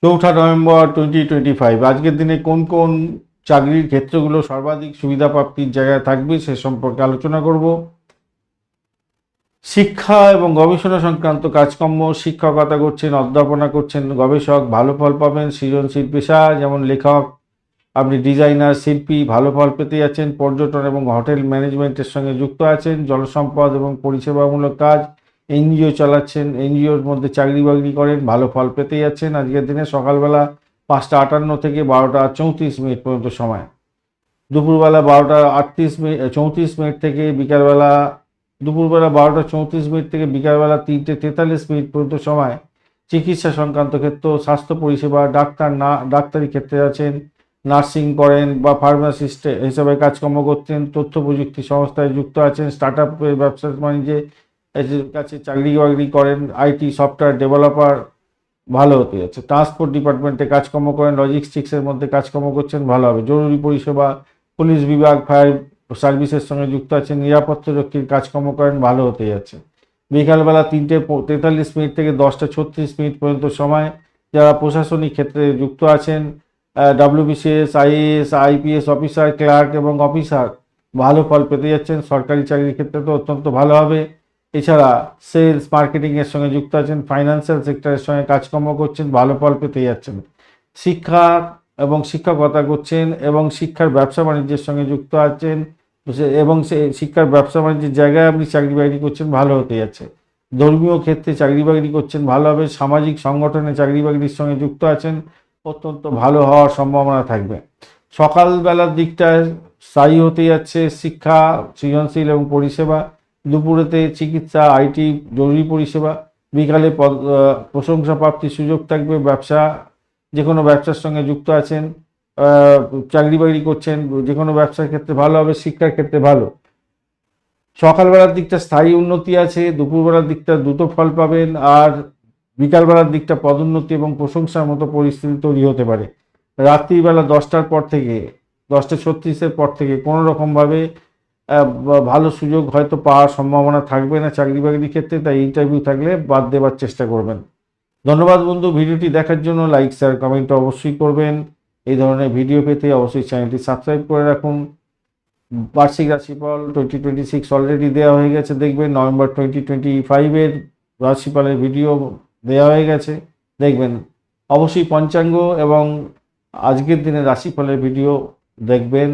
4 November 2025 আজকের দিনে কোন কোন চাকরির ক্ষেত্রগুলো সর্বাধিক সুবিধা প্রাপ্তির জায়গায় থাকবে সে সম্পর্কে আলোচনা করব। শিক্ষা এবং গবেষণা সংক্রান্ত কাজকর্ম, শিক্ষকতা করছেন, অধ্যাপনা করছেন, গবেষক, ভালো ফল পাবেন। সৃজনশীল পেশা যেমন লেখক, আপনি ডিজাইনার, শিল্পী, ভালো ফল পেতে যাচ্ছেন। পর্যটন এবং হোটেল ম্যানেজমেন্টের সঙ্গে যুক্ত আছেন। জলসম্পদ এবং পরিষেবামূলক কাজ, এনজিও চালাচ্ছেন, এনজিওর মধ্যে চাকরি বাকরি করেন, ভালো ফল পেতে যাচ্ছেন। আজকের দিনে সকালবেলা 5টা 58 থেকে 12টা 34 মিনিট পর্যন্ত সময়। দুপুরবেলা 12টা 38 মিনিট 34 মিনিট থেকে বিকালবেলা দুপুরবেলা 12টা 34 মিনিট থেকে বিকালবেলা 3টে 43 মিনিট পর্যন্ত সময়। চিকিৎসা সংক্রান্ত ক্ষেত্র, স্বাস্থ্য পরিষেবা, ডাক্তার না ডাক্তারি ক্ষেত্রে আছেন, নার্সিং করেন বা ফার্মাসিস্ট হিসাবে কাজকর্ম করছেন, তথ্য প্রযুক্তি সংস্থায় যুক্ত আছেন, স্টার্ট আপের ব্যবসা বাণিজ্যে এদের কাছে চাকরি বাকরি করেন, আইটি সফটওয়্যার ডেভেলপার ভালো হতে যাচ্ছে। ট্রান্সপোর্ট ডিপার্টমেন্টে কাজকর্ম করেন, লজিস্টিক্সের মধ্যে কাজকর্ম করছেন, ভালো হবে। জরুরি পরিষেবা, পুলিশ বিভাগ, ফায়ার সার্ভিসের সঙ্গে যুক্ত আছেন, নিরাপত্তারক্ষীর কাজকর্ম করেন, ভালো হতে যাচ্ছে। বিকালবেলা 3টে 43 মিনিট থেকে 10টা 36 মিনিট পর্যন্ত সময়। যারা প্রশাসনিক ক্ষেত্রে যুক্ত আছেন, WBCS, IAS, IPS officer, clerk এবং অফিসার, ভালো ফল পেতে যাচ্ছেন। সরকারি চাকরির ক্ষেত্রে তো অত্যন্ত ভালো হবে। এছাড়া সেলস মার্কেটিংয়ের সঙ্গে যুক্ত আছেন, ফাইন্যান্সিয়াল সেক্টরের সঙ্গে কাজকর্ম করছেন, ভালো ফল পেতে যাচ্ছেন। শিক্ষা এবং শিক্ষকতা করছেন এবং শিক্ষার ব্যবসা বাণিজ্যের সঙ্গে যুক্ত আছেন এবং সে শিক্ষার ব্যবসা বাণিজ্যের জায়গায় আপনি চাকরি বাকরি করছেন, ভালো হতে যাচ্ছে। ধর্মীয় ক্ষেত্রে চাকরি বাকরি করছেন, ভালো হবে। সামাজিক সংগঠনে চাকরি বাকরির সঙ্গে যুক্ত আছেন, অত্যন্ত ভালো হওয়ার সম্ভাবনা থাকবে। সকালবেলার দিকটায় স্থায়ী হতে যাচ্ছে শিক্ষা, সৃজনশীল এবং পরিষেবা। দুপুরেতে চিকিৎসা, আইটি, জরুরি পরিষেবা। বিকালে প্রশংসা প্রাপ্তির সুযোগ থাকবে। ব্যবসা, যে কোনো ব্যবসার সঙ্গে যুক্ত আছেন, চাকরি বাকরি করছেন, যে কোনো ব্যবসার ক্ষেত্রে ভালো হবে। শিক্ষার ক্ষেত্রে ভালো। সকালবেলার দিকটা স্থায়ী উন্নতি আছে, দুপুরবেলার দিকটা দ্রুত ফল পাবেন, আর বিকালবেলার দিকটা পদোন্নতি এবং প্রশংসার মতো পরিস্থিতি তৈরি হতে পারে। রাত্রিবেলা 10টার পর থেকে 10টা 36-এর পর থেকে কোনো রকমভাবে ভালো সুযোগ হয়তো পাওয়ার সম্ভাবনা থাকবে না চাকরি বাকরির ক্ষেত্রে, তাই ইন্টারভিউ থাকলে বাদ দেওয়ার চেষ্টা করবেন। ধন্যবাদ বন্ধু, ভিডিওটি দেখার জন্য। লাইক শেয়ার কমেন্ট অবশ্যই করবেন। এই ধরনের ভিডিও পেতে অবশ্যই চ্যানেলটি সাবস্ক্রাইব করে রাখুন। বার্ষিক রাশিফল 2026 অলরেডি দেওয়া হয়ে গেছে, দেখবেন। নভেম্বর 2025-এর রাশিফলের ভিডিও দেওয়া হয়ে গেছে, দেখবেন। অবশ্যই পঞ্চাঙ্গ এবং আজকের দিনের রাশিফলের ভিডিও দেখবেন।